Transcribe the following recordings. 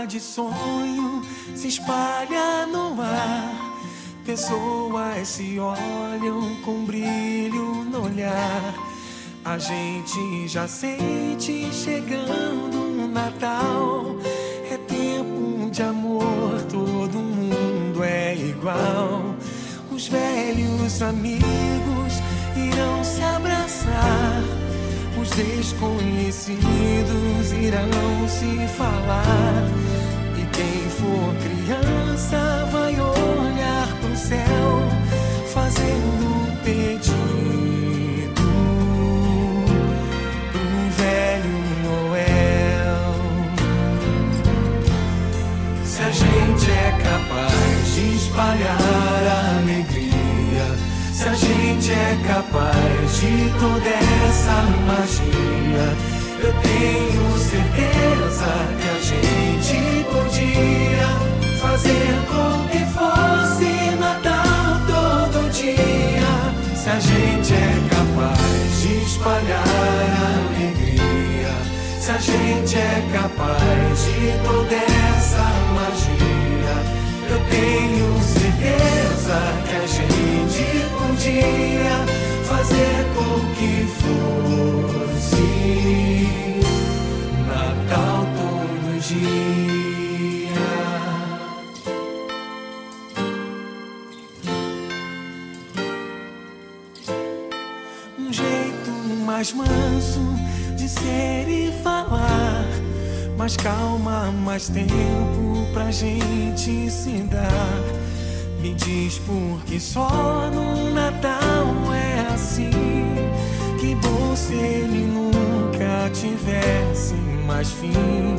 De sonho se espalha no ar, pessoas se olham com brilho no olhar. A gente já sente chegando o Natal, é tempo de amor, todo mundo é igual. Os velhos amigos irão se abraçar, os desconhecidos irão se falar. E quem for criança vai olhar pro céu, fazendo um pedido pro velho Noel. Se a gente é capaz de espalhar a alegria, se a gente é capaz de toda essa magia, eu tenho certeza que a gente podia fazer com que fosse Natal todo dia. Se a gente é capaz de espalhar a alegria, se a gente é capaz de toda essa magia, eu tenho certeza que a gente podia fazer com que fosse Natal todo dia. Um jeito mais manso de ser e falar, mais calma, mais tempo pra gente se dar. Me diz por que só no Natal é assim. Que bom se ele nunca tivesse mais fim.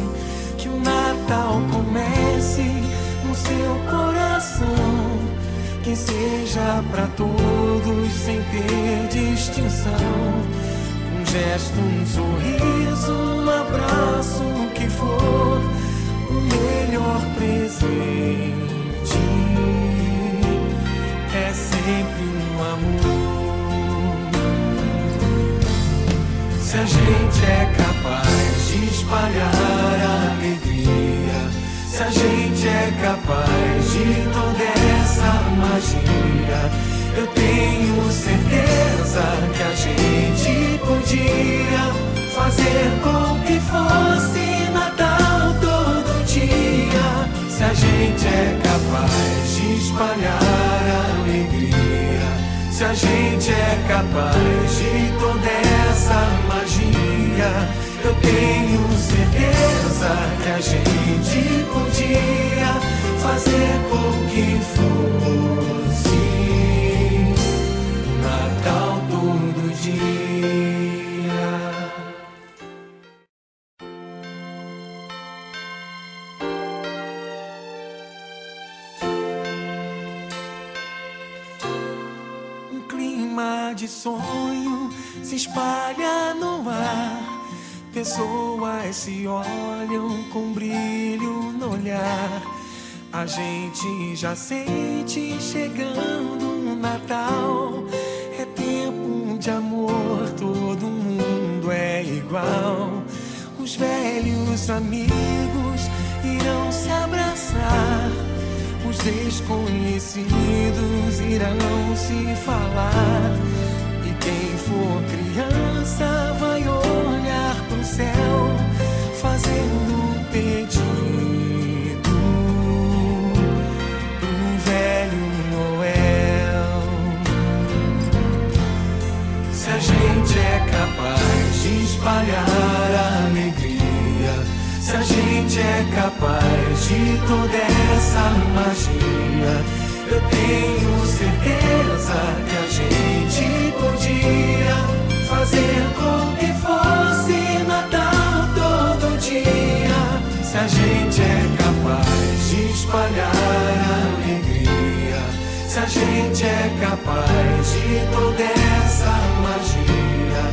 Que o Natal comece no seu coração, que seja pra todos sem ter distinção. Um gesto, um sorriso, um abraço, o que for, o melhor presente é sempre um amor. Se a gente é capaz de espalhar a alegria, se a gente é capaz de toda essa magia, eu tenho certeza que a gente podia fazer com que fosse Natal todo dia. Se a gente é capaz de Se a gente é capaz de toda essa magia, eu tenho certeza que a gente podia fazer com que fosse Natal todo dia. Um clima de sonho se espalha no ar. Pessoas se olham com brilho no olhar. A gente já sente chegando o Natal. É tempo de amor, todo mundo é igual. Os velhos amigos irão se abraçar. Os desconhecidos irão se falar. E quem for criança vai olhar pro céu, fazendo um pedido pro velho Noel. Se a gente é capaz de espalhar a alegria, se a gente é capaz de toda essa magia, eu tenho certeza que a gente podia fazer com que fosse Natal todo dia. Se a gente é capaz de espalhar a alegria, se a gente é capaz de toda essa magia,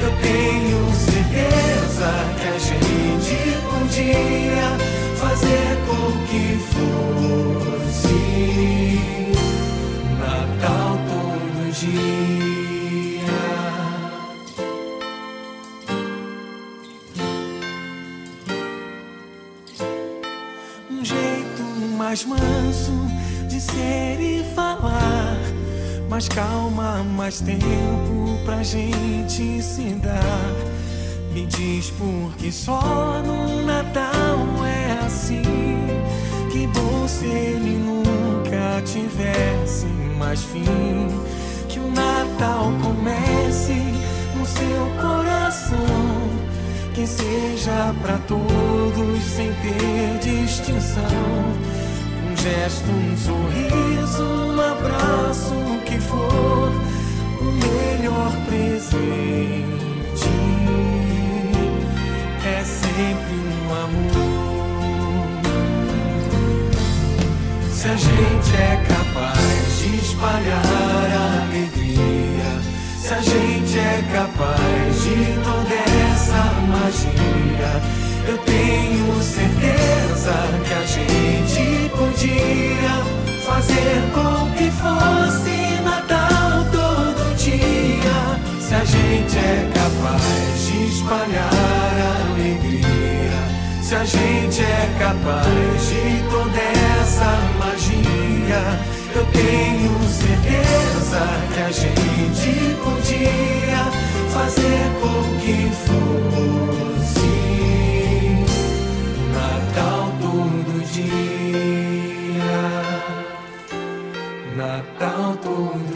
eu tenho certeza que a gente podia fazer com que fosse Natal todo dia. Um jeito mais manso de ser e falar, mais calma, mais tempo pra gente se dar. Me diz por que só no Natal é assim. Que bom se ele nunca tivesse mais fim. Que o Natal comece no seu coração, que seja pra todos sem ter distinção. Um gesto, um sorriso, um abraço, o que for, o melhor presente é sempre um amor. Se a gente é capaz de espalhar a alegria, se a gente é capaz de toda essa magia, eu tenho certeza que a gente podia fazer com que fosse Natal todo dia. Se a gente é capaz de espalhar a alegria, se a gente é capaz de toda essa magia, eu tenho certeza que a gente podia fazer com que fosse Natal todo dia. Natal todo dia.